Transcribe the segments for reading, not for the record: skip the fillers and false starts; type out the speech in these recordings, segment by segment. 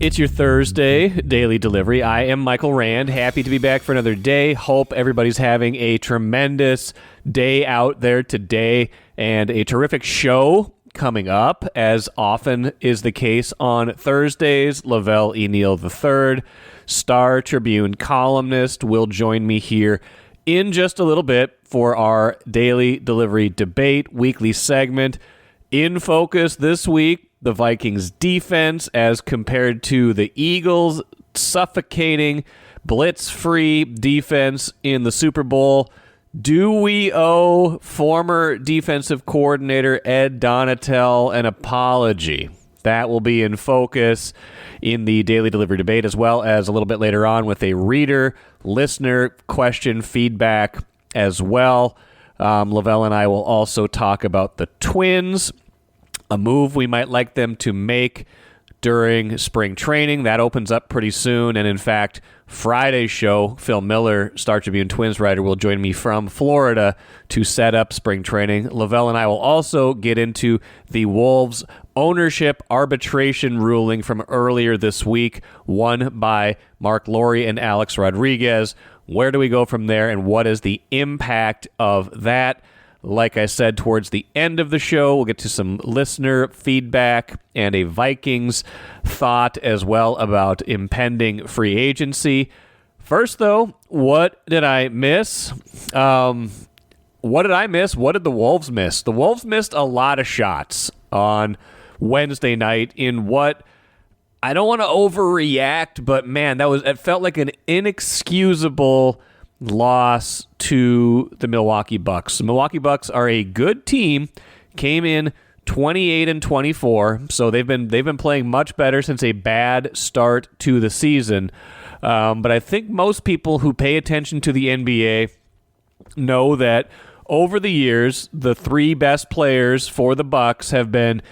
It's your Thursday daily delivery. I am Michael Rand. Happy to be back for another day. Hope everybody's having a tremendous day out there today and a terrific show coming up, as often is the case on Thursdays. Velle E, Neal III, Star Tribune columnist, will join me here in just a little bit for our daily delivery debate weekly segment. In focus this week, the Vikings defense as compared to the Eagles' suffocating, blitz-free defense in the Super Bowl. Do we owe former defensive coordinator Ed Donatel an apology? That will be in focus in the daily delivery debate, as well as a little bit later on with a reader, listener question feedback as well. Lavelle and I will also talk about the Twins, a move we might like them to make during spring training. That opens up pretty soon. And in fact, Friday's show, Phil Miller, Star Tribune Twins writer, will join me from Florida to set up spring training. Lavelle and I will also get into the Wolves ownership arbitration ruling from earlier this week, won by Mark Laurie and Alex Rodriguez. Where do we go from there, and what is the impact of that? Like I said, towards the end of the show, we'll get to some listener feedback and a Vikings thought as well about impending free agency. First, though, what did I miss? What did I miss? What did the Wolves miss? The Wolves missed a lot of shots on Wednesday night in what, I don't want to overreact, but man, it felt like an inexcusable loss to the Milwaukee Bucks. The Milwaukee Bucks are a good team, came in 28-24, so they've been playing much better since a bad start to the season. But I think most people who pay attention to the NBA know that over the years, the three best players for the Bucks have been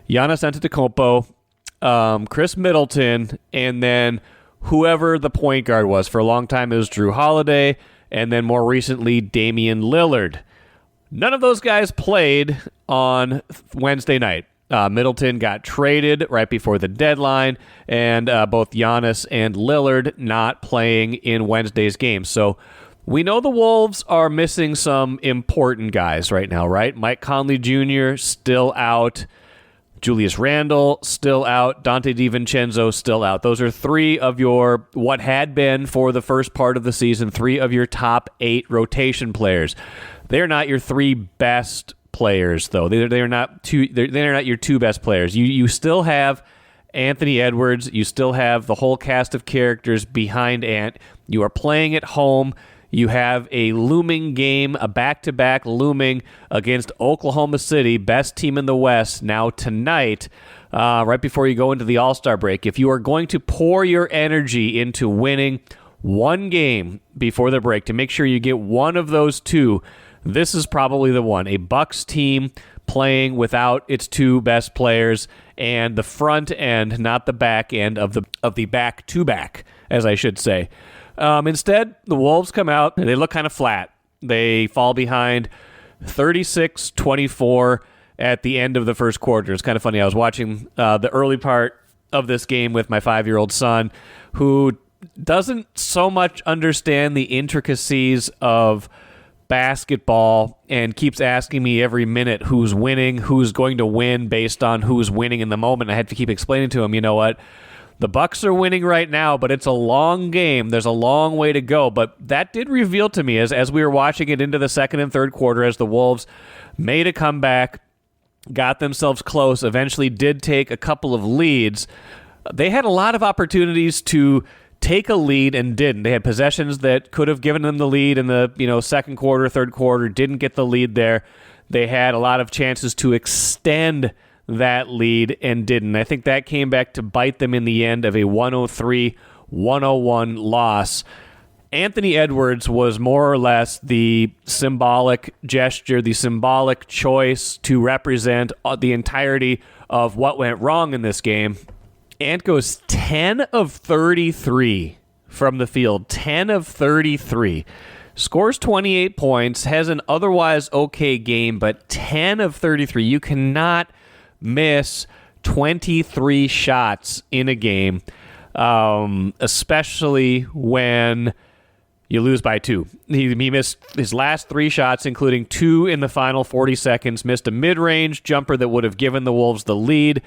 Giannis Antetokounmpo, Chris Middleton, and then whoever the point guard was. For a long time, it was Drew Holiday, and then more recently, Damian Lillard. None of those guys played on Wednesday night. Middleton got traded right before the deadline, and both Giannis and Lillard not playing in Wednesday's game. So we know the Wolves are missing some important guys right now, right? Mike Conley Jr. still out. Julius Randle still out. Dante DiVincenzo still out. Those are three of your, what had been for the first part of the season, three of your top 8 rotation players. They're not your 3 best players, though. They're not your 2 best players. You still have Anthony Edwards. You still have the whole cast of characters behind Ant. You are playing at home. You have a looming game, a back-to-back looming against Oklahoma City, best team in the West, now tonight, right before you go into the All-Star break. If you are going to pour your energy into winning one game before the break to make sure you get one of those 2, this is probably the one. A Bucks team playing without its 2 best players, and the front end, not the back end of the back-to-back, as I should say. Instead, the Wolves come out, and they look kind of flat. They fall behind 36-24 at the end of the first quarter. It's kind of funny. I was watching the early part of this game with my 5-year-old son, who doesn't so much understand the intricacies of basketball and keeps asking me every minute who's winning, who's going to win based on who's winning in the moment. I had to keep explaining to him, you know what? The Bucks are winning right now, but it's a long game. There's a long way to go. But that did reveal to me as we were watching it into the second and third quarter, as the Wolves made a comeback, got themselves close, eventually did take a couple of leads. They had a lot of opportunities to take a lead and didn't. They had possessions that could have given them the lead in the second quarter, third quarter, didn't get the lead there. They had a lot of chances to extend that lead and didn't. I think that came back to bite them in the end of a 103-101 loss. Anthony Edwards was more or less the symbolic gesture, the symbolic choice to represent the entirety of what went wrong in this game. Ant goes 10 of 33 from the field, 10 of 33. Scores 28 points, has an otherwise okay game, but 10 of 33. You cannot miss 23 shots in a game. especially when you lose by 2. He missed his last 3 shots, including 2 in the final 40 seconds, missed a mid-range jumper that would have given the Wolves the lead.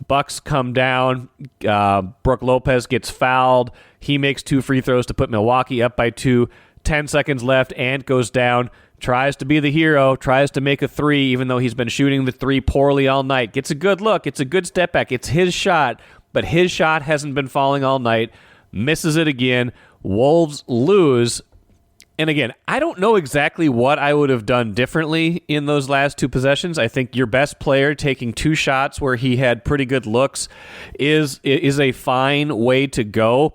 Bucks come down. Brook Lopez gets fouled. He makes 2 free throws to put Milwaukee up by 2. 10 seconds left. Ant goes down. Tries to be the hero. Tries to make a 3, even though he's been shooting the 3 poorly all night. Gets a good look. It's a good step back. It's his shot, but his shot hasn't been falling all night. Misses it again. Wolves lose. And again, I don't know exactly what I would have done differently in those last 2 possessions. I think your best player taking 2 shots where he had pretty good looks is a fine way to go.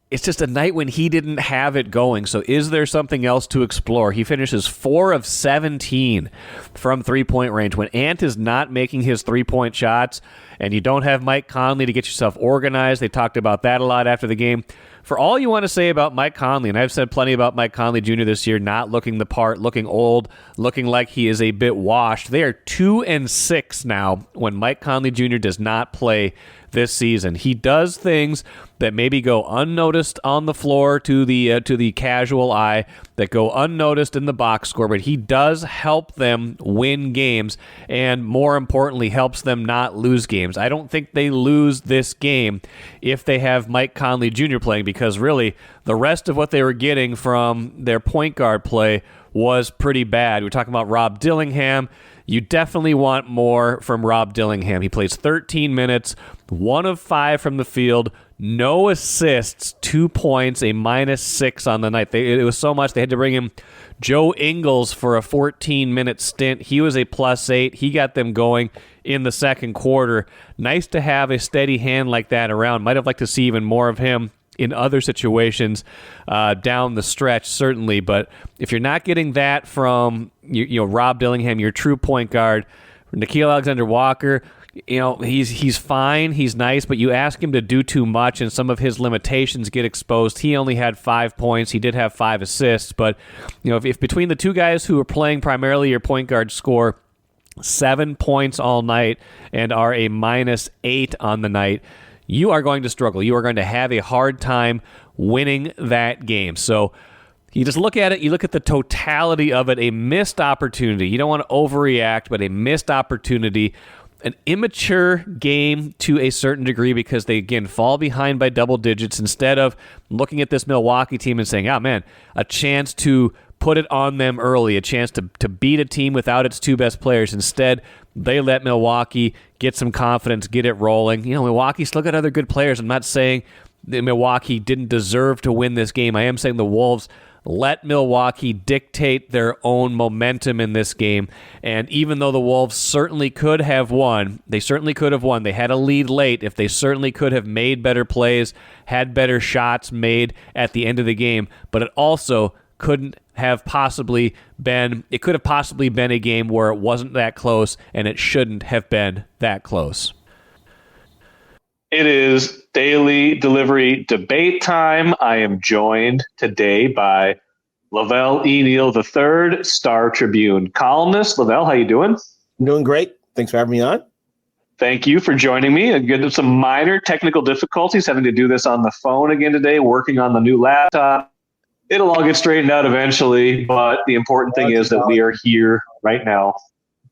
It's just a night when he didn't have it going. So is there something else to explore? He finishes 4 of 17 from three-point range. When Ant is not making his three-point shots and you don't have Mike Conley to get yourself organized, they talked about that a lot after the game. For all you want to say about Mike Conley, and I've said plenty about Mike Conley Jr. this year, not looking the part, looking old, looking like he is a bit washed. They are 2-6 now when Mike Conley Jr. does not play this season. He does things that maybe go unnoticed on the floor to the casual eye, that go unnoticed in the box score, but he does help them win games, and more importantly, helps them not lose games. I don't think they lose this game if they have Mike Conley Jr. playing, because really the rest of what they were getting from their point guard play was pretty bad. We're talking about Rob Dillingham. You definitely want more from Rob Dillingham. He plays 13 minutes, 1 of 5 from the field, no assists, 2 points, a -6 on the night. It was so much they had to bring him Joe Ingles for a 14-minute stint. He was a +8. He got them going in the second quarter. Nice to have a steady hand like that around. Might have liked to see even more of him in other situations down the stretch, certainly. But if you're not getting that from Rob Dillingham, your true point guard, Nickeil Alexander-Walker, he's fine, he's nice, but you ask him to do too much, and some of his limitations get exposed. He only had 5 points. He did have 5 assists, but if between the 2 guys who are playing primarily your point guard score 7 points all night and are a -8 on the night, you are going to struggle. You are going to have a hard time winning that game. So you just look at it, you look at the totality of it, a missed opportunity. You don't want to overreact, but a missed opportunity, an immature game to a certain degree, because they, again, fall behind by double digits instead of looking at this Milwaukee team and saying, oh, man, a chance to put it on them early, a chance to beat a team without its 2 best players. Instead, they let Milwaukee get some confidence, get it rolling. Milwaukee still got other good players. I'm not saying that Milwaukee didn't deserve to win this game. I am saying the Wolves let Milwaukee dictate their own momentum in this game. And even though the Wolves certainly could have won, they had a lead late. If they certainly could have made better plays, had better shots made at the end of the game, but it also could have possibly been a game where it wasn't that close, and it shouldn't have been that close. It is daily delivery debate time. I am joined today by Velle E. Neal III, Star Tribune columnist. Velle, how you doing? I'm doing great. Thanks for having me on. Thank you for joining me. And good, some minor technical difficulties, having to do this on the phone again today, working on the new laptop. It'll all get straightened out eventually, but the important thing is that we are here right now.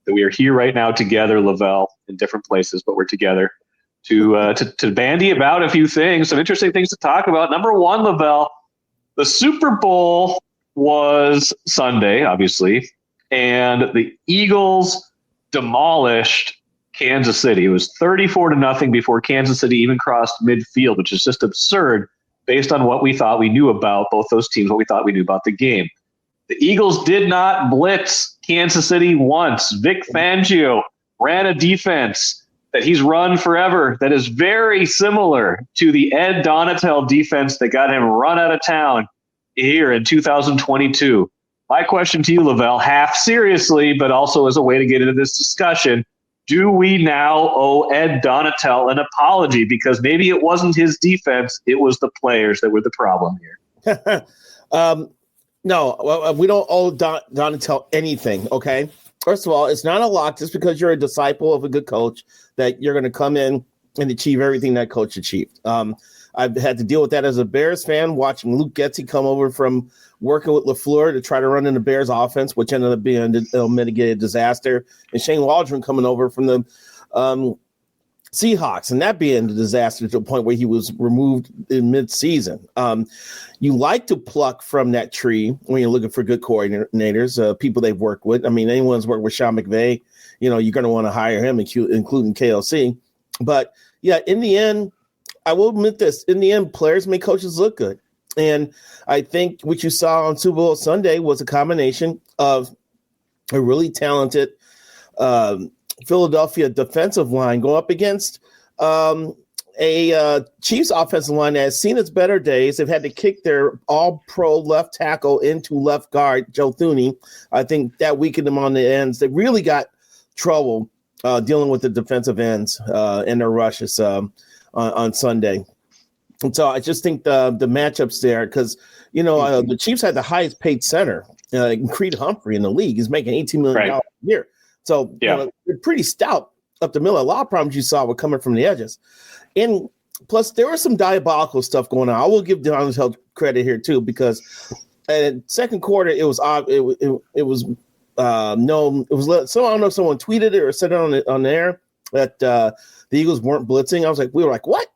Together, Velle, in different places, but we're together to bandy about a few things, some interesting things to talk about. Number one, Velle, the Super Bowl was Sunday, obviously, and the Eagles demolished Kansas City. It was 34-0 before Kansas City even crossed midfield, which is just absurd based on what we thought we knew about both those teams, what we thought we knew about the game. The Eagles did not blitz Kansas City once. Vic Fangio ran a defense that he's run forever that is very similar to the Ed Donatel defense that got him run out of town here in 2022. My question to you, Velle, half seriously, but also as a way to get into this discussion, do we now owe Ed Donatel an apology? Because maybe it wasn't his defense, it was the players that were the problem here. No, we don't owe Donatel anything, okay? First of all, it's not a lock just because you're a disciple of a good coach that you're going to come in and achieve everything that coach achieved. I've had to deal with that as a Bears fan, watching Luke Getsy come over from working with LaFleur to try to run in the Bears offense, which ended up being a mitigated disaster, and Shane Waldron coming over from the Seahawks, and that being a disaster to a point where he was removed in mid-season. You like to pluck from that tree when you're looking for good coordinators, people they've worked with. I mean, anyone's worked with Sean McVay, you're going to want to hire him, including KLC. But, yeah, in the end, I will admit this. In the end, players make coaches look good. And I think what you saw on Super Bowl Sunday was a combination of a really talented Philadelphia defensive line go up against a Chiefs offensive line that has seen its better days. They've had to kick their all-pro left tackle into left guard, Joe Thuney. I think that weakened them on the ends. They really got trouble dealing with the defensive ends and their rushes on Sunday. And so I just think the matchups there, because, the Chiefs had the highest paid center, Creed Humphrey in the league. He's making $18 million a year. So they're pretty stout up the middle. A lot of problems you saw were coming from the edges. And plus, there was some diabolical stuff going on. I will give Donald credit here, too, because in second quarter, it was known. It was so I don't know if someone tweeted it or said it on the air that the Eagles weren't blitzing. We were like, what?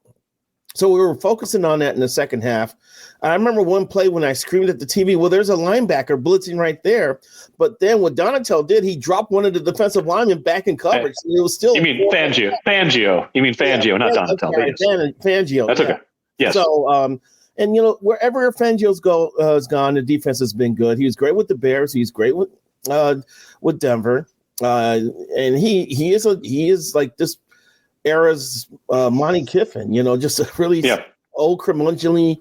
So we were focusing on that in the second half. I remember one play when I screamed at the TV, well, there's a linebacker blitzing right there. But then what Donatell did, he dropped one of the defensive linemen back in coverage. And it was still. You mean Fangio? Fangio. You mean Fangio, not Donatell. Fangio. That's okay. Yes. So, wherever Fangio's has gone, the defense has been good. He was great with the Bears. He's great with Denver. And he is like this era's Monty Kiffin, just a really old curmudgeonly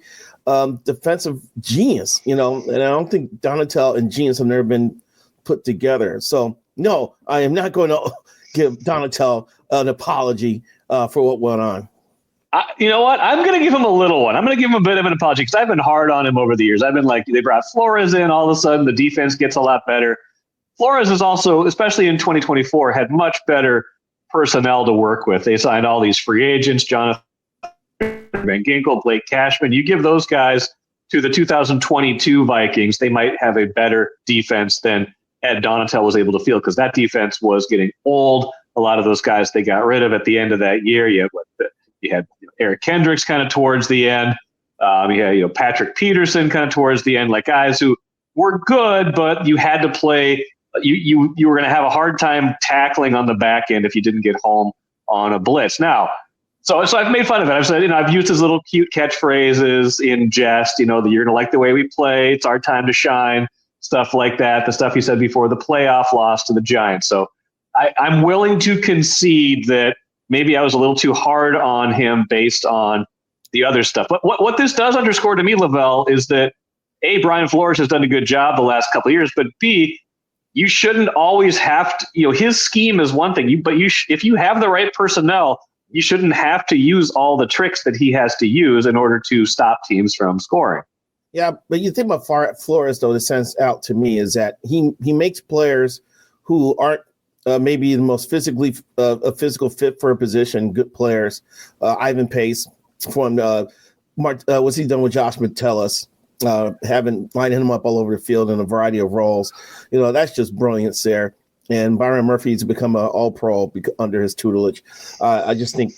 defensive genius, and I don't think Donatell and genius have never been put together. So, no, I am not going to give Donatell an apology for what went on. You know what? I'm going to give him a little one. I'm going to give him a bit of an apology because I've been hard on him over the years. I've been like, they brought Flores in, all of a sudden the defense gets a lot better. Flores is also, especially in 2024, had much better personnel to work with. They signed all these free agents, Jonathan Van Ginkel, Blake Cashman. You give those guys to the 2022 Vikings, they might have a better defense than Ed Donatell was able to field because that defense was getting old. A lot of those guys they got rid of at the end of that year. You had Eric Kendricks kind of towards the end. You had Patrick Peterson kind of towards the end, like guys who were good, but you had to play. You were going to have a hard time tackling on the back end if you didn't get home on a blitz. Now, so I've made fun of it. I've said, I've used his little cute catchphrases in jest, that you're going to like the way we play. It's our time to shine, stuff like that. The stuff he said before the playoff loss to the Giants. So I'm willing to concede that maybe I was a little too hard on him based on the other stuff. But what this does underscore to me, Lavelle, is that A, Brian Flores has done a good job the last couple of years, but B, you shouldn't always have to, his scheme is one thing, but if you have the right personnel, you shouldn't have to use all the tricks that he has to use in order to stop teams from scoring. Yeah, but you think about Flores, though, the sense out to me is that he makes players who aren't maybe the most physically a physical fit for a position, good players. Ivan Pace from what's he done with Josh Metellus? Lining him up all over the field in a variety of roles. That's just brilliance there. And Byron Murphy's become an all-pro under his tutelage. I just think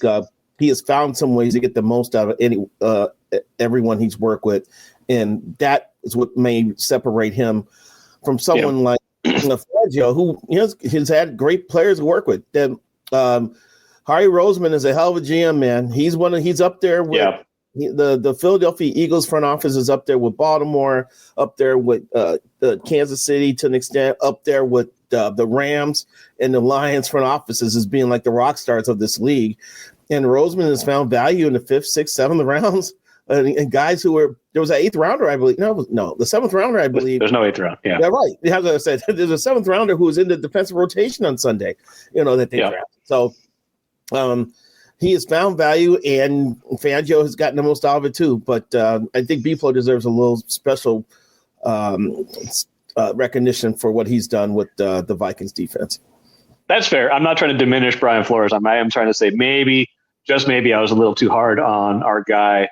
he has found some ways to get the most out of everyone he's worked with. And that is what may separate him from someone like Fangio, who has had great players to work with. Then Harry Roseman is a hell of a GM, man. He's up there with the Philadelphia Eagles front office is up there with Baltimore, up there with Kansas City to an extent, up there with the Rams and the Lions front offices as being like the rock stars of this league. And Roseman has found value in the 5th, 6th, 7th rounds. And guys who were – there was an 8th rounder, I believe. No, the 7th rounder, I believe. There's no 8th round, yeah. Yeah, right. As I said, there's a 7th rounder who was in the defensive rotation on Sunday, that they drafted. So he has found value, and Fangio has gotten the most out of it too. But I think B-Flow deserves a little special recognition for what he's done with the Vikings defense. That's fair. I'm not trying to diminish Brian Flores. I am trying to say maybe just maybe I was a little too hard on our guy.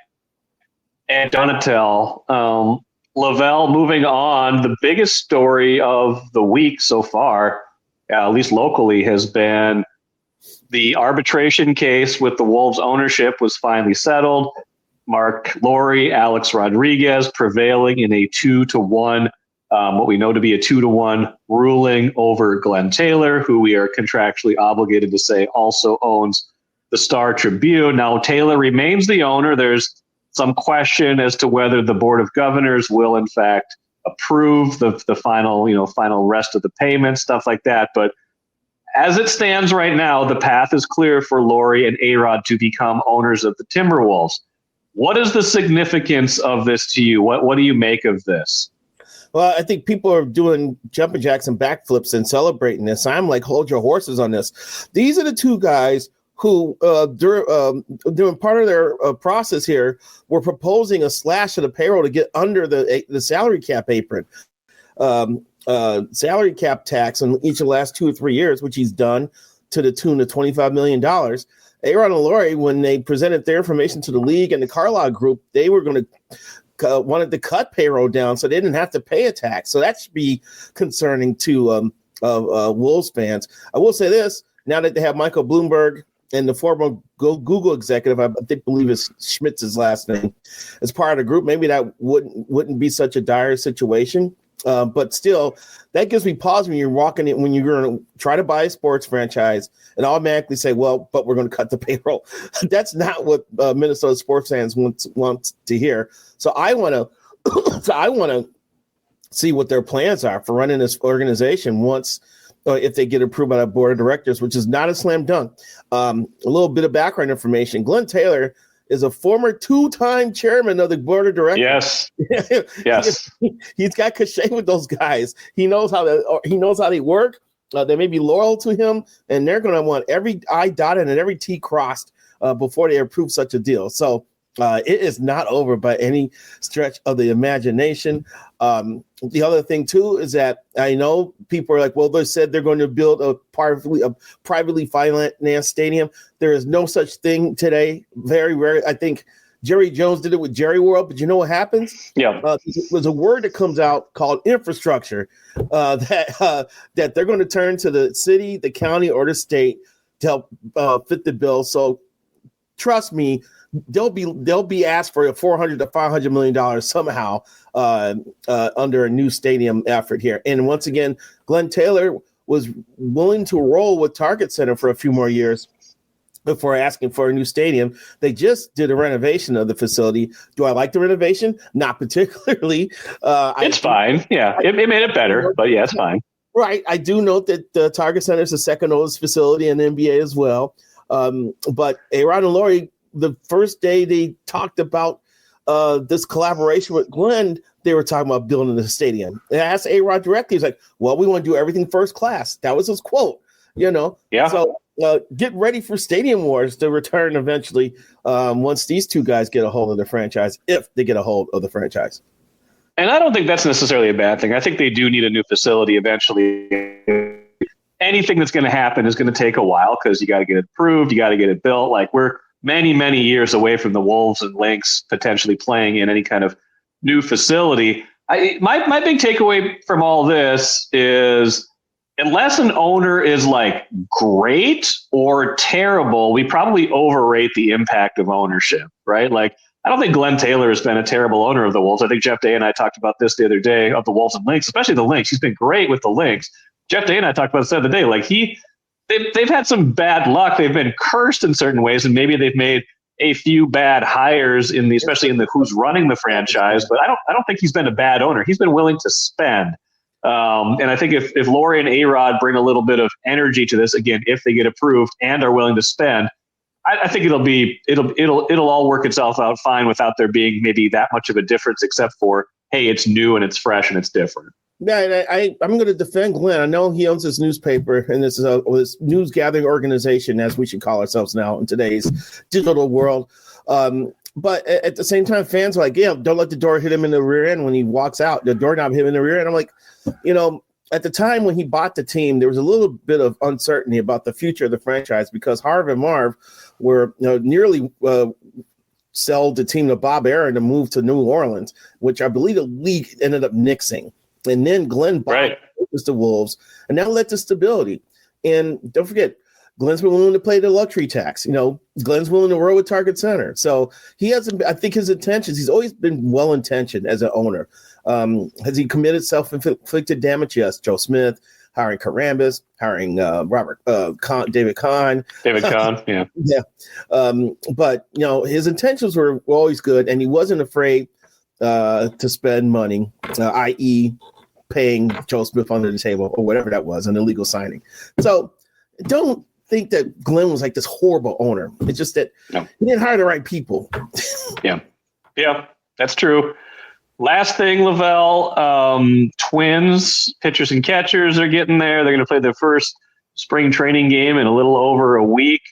And Donatel, Lavelle moving on. The biggest story of the week so far, at least locally, has been the arbitration case with the Wolves ownership was finally settled. Mark Lowry, Alex Rodriguez prevailing in a 2-1, what we know to be a 2-1 ruling over Glenn Taylor, who we are contractually obligated to say also owns the Star Tribune. Now, Taylor remains the owner. There's some question as to whether the Board of Governors will, in fact, approve the final rest of the payment, stuff like that. But as it stands right now, the path is clear for Lowry and A-Rod to become owners of the Timberwolves. What is the significance of this to you? What do you make of this? Well, I think people are doing jumping jacks and backflips and celebrating this. I'm like, hold your horses on this. These are the two guys who, during part of their process here, were proposing a slash of the payroll to get under the salary cap apron. Salary cap tax in each of the last 2 or 3 years, which he's done to the tune of $25 million. A-Rod and Lowry, when they presented their information to the league and the Carlyle group, they were going to wanted to cut payroll down so they didn't have to pay a tax. So that should be concerning to Wolves fans. I will say this, now that they have Michael Bloomberg and the former Google executive, I believe is Schmidt's last name, as part of the group, maybe that wouldn't be such a dire situation. But still, that gives me pause when you're walking in, when you're going to try to buy a sports franchise and automatically say, well, but we're going to cut the payroll. That's not what Minnesota sports fans want to hear. So I want to see what their plans are for running this organization once, if they get approved by the board of directors, which is not a slam dunk. A little bit of background information. Glenn Taylor is a former 2-time chairman of the board of directors. Yes. Yes. He's got cachet with those guys. He knows how they work. They may be loyal to him, and they're going to want every I dotted and every T crossed before they approve such a deal. So it is not over by any stretch of the imagination. The other thing, too, is that I know people are like, well, they said they're going to build a privately financed stadium. There is no such thing today. Very rare. I think Jerry Jones did it with Jerry World, but you know what happens? Yeah. There's a word that comes out called infrastructure that they're going to turn to the city, the county, or the state to help fit the bill. So trust me, they'll be asked for $400 to $500 million somehow under a new stadium effort here. And once again, Glenn Taylor was willing to roll with Target Center for a few more years before asking for a new stadium. They just did a renovation of the facility. Do I like the renovation? Not particularly. It's fine. Yeah, it made it better, but yeah, it's fine. Right. I do note that the Target Center is the second oldest facility in the NBA as well. But A-Rod and Lowry, the first day they talked about this collaboration with Glenn, they were talking about building the stadium. And I asked A-Rod directly, he's like, well, we want to do everything first class. That was his quote, Yeah. So get ready for Stadium Wars to return eventually once these two guys get a hold of the franchise, if they get a hold of the franchise. And I don't think that's necessarily a bad thing. I think they do need a new facility eventually. Anything that's going to happen is going to take a while because you got to get it approved. You got to get it built. Like, we're many, many years away from the Wolves and Lynx potentially playing in any kind of new facility. My big takeaway from all this is, unless an owner is like great or terrible, we probably overrate the impact of ownership, right? Like, I don't think Glenn Taylor has been a terrible owner of the Wolves. I think Jeff Day and I talked about this the other day of the Wolves and Lynx, especially the Lynx. He's been great with the Lynx. Jeff Day and I talked about this the other day. Like, they've had some bad luck. They've been cursed in certain ways, and maybe they've made a few bad hires especially in the who's running the franchise. But I don't think he's been a bad owner. He's been willing to spend. And I think if Lowry and A-Rod bring a little bit of energy to this, again, if they get approved and are willing to spend, I think it'll all work itself out fine without there being maybe that much of a difference, except for, hey, it's new and it's fresh and it's different. Yeah, I'm going to defend Glenn. I know he owns this newspaper and this is this news gathering organization, as we should call ourselves now in today's digital world. But at the same time, fans are like, yeah, don't let the door hit him in the rear end when he walks out. The doorknob hit him in the rear end. I'm like, at the time when he bought the team, there was a little bit of uncertainty about the future of the franchise because Harv and Marv were nearly sold the team to Bob Aaron to move to New Orleans, which I believe the league ended up nixing. And then Glenn bought the Wolves, and that led to stability. And don't forget, Glenn's been willing to pay the luxury tax. Glenn's willing to roll with Target Center. So he hasn't, I think his intentions, he's always been well-intentioned as an owner. Has he committed self-inflicted damage? Yes. Joe Smith, hiring Karambas, hiring David Kahn. David Kahn, yeah. Yeah. But, his intentions were always good, and he wasn't afraid to spend money, i.e., paying Joe Smith under the table or whatever that was, an illegal signing. So don't think that Glenn was like this horrible owner. It's just that he didn't hire the right people. Yeah, that's true. Last thing, Lavelle, Twins, pitchers and catchers are getting there. They're going to play their first spring training game in a little over a week.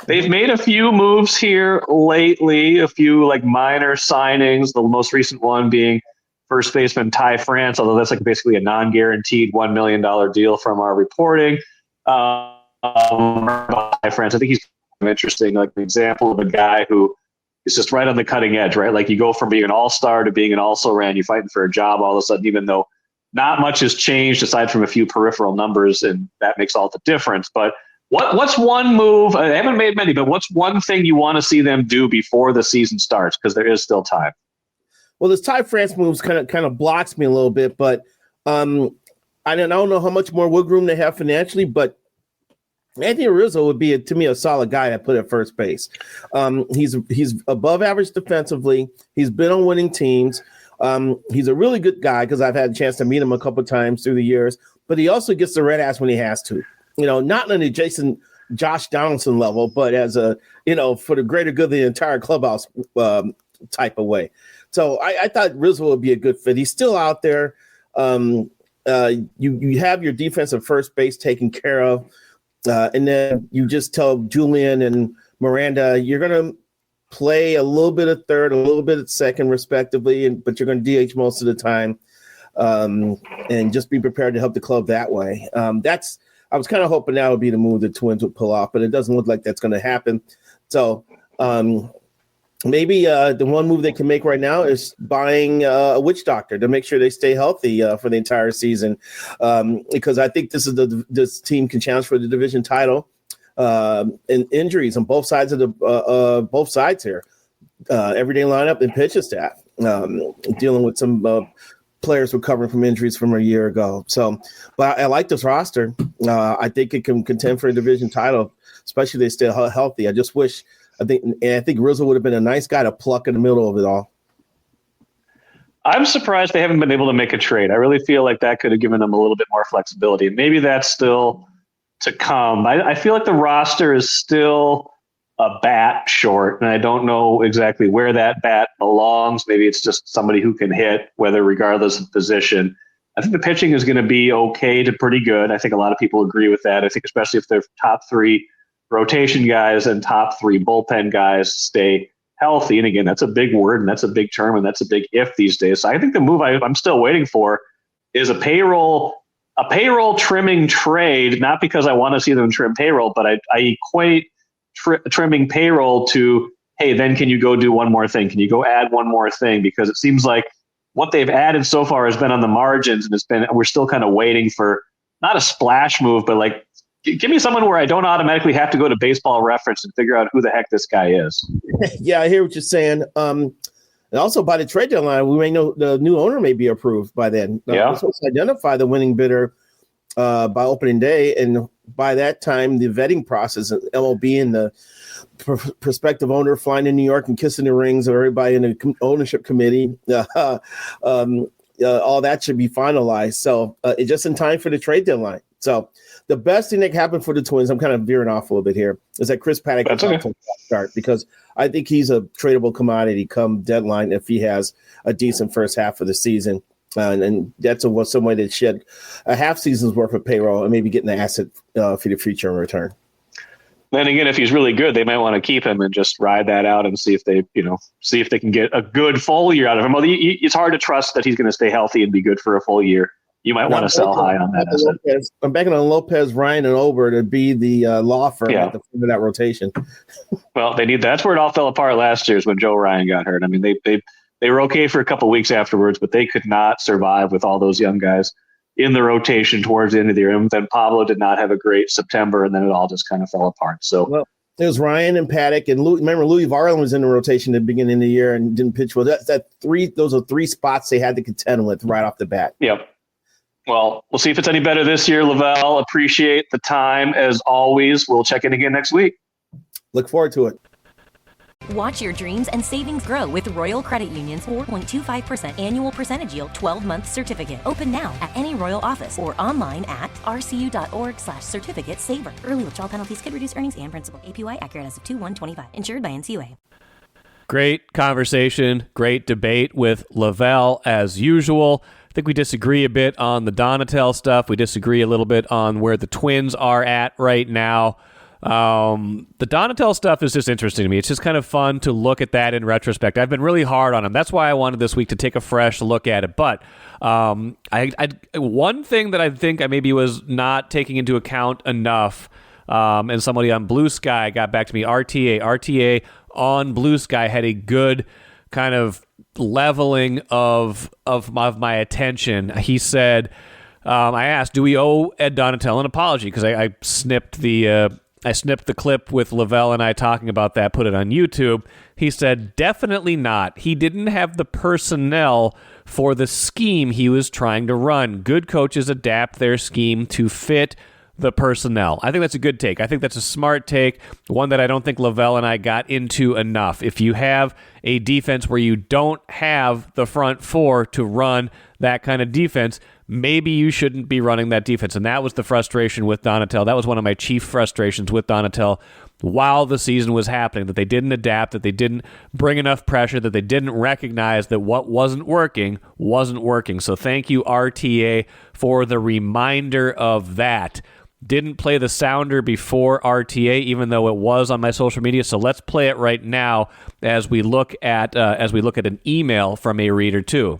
They've made a few moves here lately, a few like minor signings, the most recent one being first baseman Ty France, although that's like basically a non-guaranteed $1 million deal from our reporting. Ty France, I think he's kind of interesting, like an example of a guy who is just right on the cutting edge, right? Like you go from being an all-star to being an also-ran, you're fighting for a job all of a sudden, even though not much has changed aside from a few peripheral numbers, and that makes all the difference. But what's one move, I haven't made many, but what's one thing you want to see them do before the season starts? Because there is still time. Well, this Ty France moves kind of blocks me a little bit, but I don't know how much more wiggle room they have financially, but Anthony Rizzo would be, to me, a solid guy to put at first base. He's above average defensively. He's been on winning teams. He's a really good guy because I've had a chance to meet him a couple of times through the years, but he also gets the red ass when he has to. Not on the Josh Donaldson level, but as a, for the greater good of the entire clubhouse type of way. So I thought Rizzo would be a good fit. He's still out there. You have your defensive first base taken care of. And then you just tell Julian and Miranda, you're going to play a little bit of third, a little bit of second, respectively, but you're going to DH most of the time, and just be prepared to help the club that way. I was kind of hoping that would be the move the Twins would pull off, but it doesn't look like that's going to happen. So maybe the one move they can make right now is buying a witch doctor to make sure they stay healthy for the entire season, because I think this team can challenge for the division title. And injuries on both sides of both sides here, everyday lineup and pitching staff, dealing with some players recovering from injuries from a year ago. So, but I like this roster. I think it can contend for a division title, especially if they stay healthy. I just wish. I think Rizzo would have been a nice guy to pluck in the middle of it all. I'm surprised they haven't been able to make a trade. I really feel like that could have given them a little bit more flexibility. And maybe that's still to come. I feel like the roster is still a bat short, and I don't know exactly where that bat belongs. Maybe it's just somebody who can hit, whether regardless of position. I think the pitching is going to be okay to pretty good. I think a lot of people agree with that. I think especially if they're top three rotation guys and top three bullpen guys stay healthy. And again, that's a big word and that's a big term and that's a big if these days. So I think the move I'm still waiting for is a payroll trimming trade, not because I want to see them trim payroll, but I equate trimming payroll to, hey, then can you go do one more thing? Can you go add one more thing? Because it seems like what they've added so far has been on the margins, and we're still kind of waiting for not a splash move, but like, give me someone where I don't automatically have to go to Baseball Reference and figure out who the heck this guy is. Yeah, I hear what you're saying. And also by the trade deadline, we may know the new owner may be approved by then. We're supposed to identify the winning bidder by opening day. And by that time, the vetting process, MLB and the prospective owner flying to New York and kissing the rings of everybody in the ownership committee, all that should be finalized. So it's just in time for the trade deadline. So the best thing that can happen for the Twins, I'm kind of veering off a little bit here, is that Chris Paddock can start, because I think he's a tradable commodity come deadline if he has a decent first half of the season. And that's some way to shed a half season's worth of payroll and maybe getting the asset for the future in return. Then again, if he's really good, they might want to keep him and just ride that out and see if they can get a good full year out of him. Well, it's hard to trust that he's going to stay healthy and be good for a full year you might want to sell high on that asset. I'm banking on Lopez, Ryan, and Ober to be the law firm at the front of that rotation. Well, they need. That's where it all fell apart last year is when Joe Ryan got hurt. I mean, they were okay for a couple of weeks afterwards, but they could not survive with all those young guys in the rotation towards the end of the year. And then Pablo did not have a great September, and then it all just kind of fell apart. So, well, it was Ryan and Paddock, and remember Louis Varland was in the rotation at the beginning of the year and didn't pitch well. Those are three spots they had to contend with right off the bat. Yep. Well, we'll see if it's any better this year, Lavelle. Appreciate the time as always. We'll check in again next week. Look forward to it. Watch your dreams and savings grow with Royal Credit Union's 4.25% annual percentage yield 12-month certificate. Open now at any Royal office or online at rcu.org/certificate saver. Early withdrawal penalties could reduce earnings and principal. APY accurate as of 2/1/25. Insured by NCUA. Great conversation, great debate with Lavelle as usual. I think we disagree a bit on the Donatel stuff. We disagree a little bit on where the Twins are at right now. The Donatel stuff is just interesting to me. It's just kind of fun to look at that in retrospect. I've been really hard on him. That's why I wanted this week to take a fresh look at it. But one thing that I think I maybe was not taking into account enough, and somebody on Blue Sky got back to me, RTA on Blue Sky had a good kind of leveling of my attention. He said, I asked, do we owe Ed Donatel an apology? Because I snipped the clip with Lavelle and I talking about that, put it on YouTube. He said, definitely not. He didn't have the personnel for the scheme he was trying to run. Good coaches adapt their scheme to fit the personnel. I think that's a good take. I think that's a smart take, one that I don't think Lavelle and I got into enough. If you have a defense where you don't have the front four to run that kind of defense, maybe you shouldn't be running that defense. And that was the frustration with Donatel. That was one of my chief frustrations with Donatel while the season was happening, that they didn't adapt, that they didn't bring enough pressure, that they didn't recognize that what wasn't working. So thank you, RTA, for the reminder of that. Didn't play the sounder before RTA, even though it was on my social media. So let's play it right now as we look at an email from a reader too.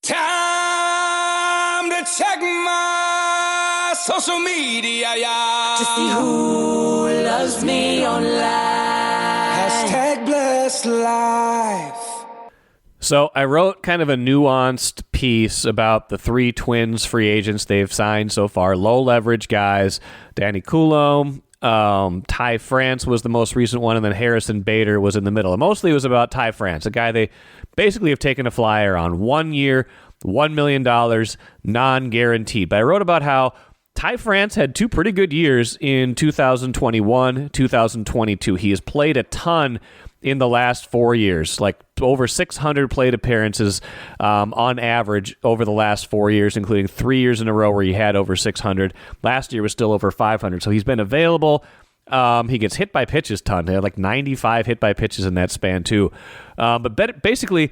Time to check my social media, to see who loves me online. Hashtag blessed life. So I wrote kind of a nuanced piece about the three Twins free agents they've signed so far. Low leverage guys. Danny Coulombe, Ty France was the most recent one, and then Harrison Bader was in the middle. And mostly it was about Ty France, a guy they basically have taken a flyer on. 1 year, $1 million, non-guaranteed. But I wrote about how Ty France had two pretty good years in 2021, 2022. He has played a ton in the last 4 years, like over 600 plate appearances on average over the last 4 years, including 3 years in a row where he had over 600. Last year was still over 500. So he's been available. He gets hit by pitches ton. They had like 95 hit by pitches in that span too. But basically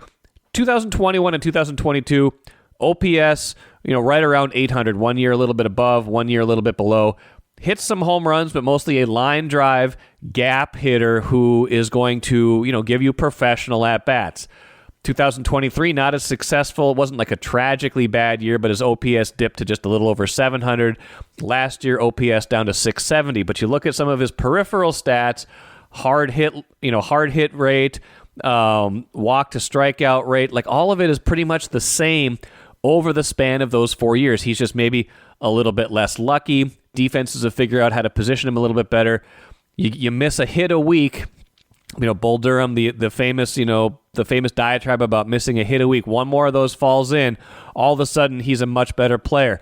2021 and 2022, OPS, right around 800. 1 year a little bit above, 1 year a little bit below. Hits some home runs, but mostly a line drive gap hitter who is going to, give you professional at-bats. 2023, not as successful. It wasn't like a tragically bad year, but his OPS dipped to just a little over 700. Last year, OPS down to 670. But you look at some of his peripheral stats, hard hit rate, walk to strikeout rate, like all of it is pretty much the same over the span of those 4 years. He's just maybe a little bit less lucky. Defenses have figured out how to position him a little bit better. You miss a hit a week. Bull Durham, the famous diatribe about missing a hit a week. One more of those falls in. All of a sudden, he's a much better player.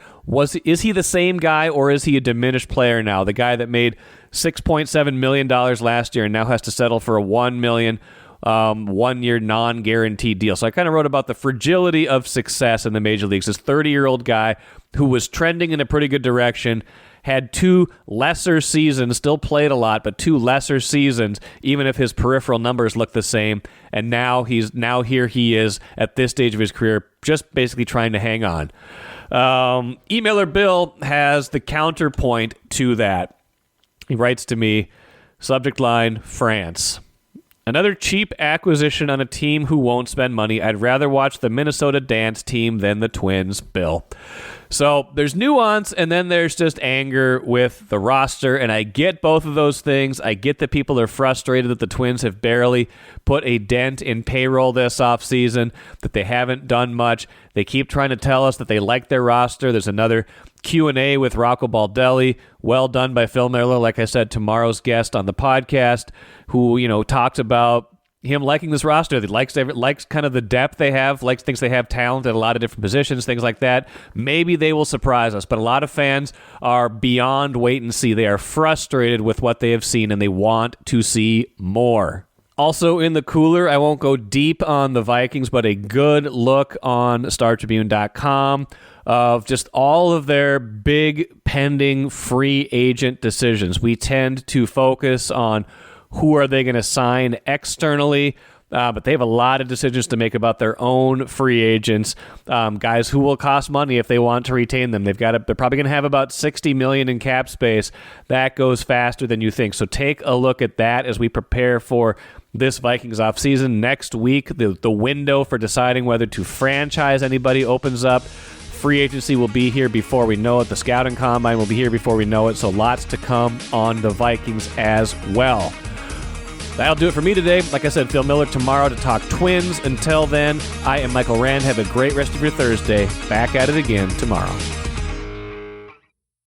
Is he the same guy, or is he a diminished player now? The guy that made $6.7 million last year and now has to settle for a $1 million 1 year non-guaranteed deal. So I kind of wrote about the fragility of success in the major leagues. This 30-year-old guy who was trending in a pretty good direction, had two lesser seasons, still played a lot, but two lesser seasons, even if his peripheral numbers look the same. And now here he is at this stage of his career, just basically trying to hang on. Emailer Bill has the counterpoint to that. He writes to me, subject line, France. Another cheap acquisition on a team who won't spend money. I'd rather watch the Minnesota Dance team than the Twins, Bill. So there's nuance, and then there's just anger with the roster, and I get both of those things. I get that people are frustrated that the Twins have barely put a dent in payroll this offseason, that they haven't done much. They keep trying to tell us that they like their roster. There's another Q&A with Rocco Baldelli, well done by Phil Miller, like I said, tomorrow's guest on the podcast, who, talks about him liking this roster. He likes kind of the depth they have, thinks they have talent at a lot of different positions, things like that. Maybe they will surprise us, but a lot of fans are beyond wait and see. They are frustrated with what they have seen, and they want to see more. Also in the cooler, I won't go deep on the Vikings, but a good look on StarTribune.com of just all of their big pending free agent decisions. We tend to focus on who are they going to sign externally, but they have a lot of decisions to make about their own free agents, guys who will cost money if they want to retain them. They're probably going to have about $60 million in cap space. That goes faster than you think. So take a look at that as we prepare for this Vikings offseason. Next week, the window for deciding whether to franchise anybody opens up. Free agency will be here before we know it. The scouting combine will be here before we know it. So lots to come on the Vikings as well. That'll do it for me today. Like I said, Phil Miller tomorrow to talk Twins. Until then, I am Michael Rand. Have a great rest of your Thursday. Back at it again tomorrow.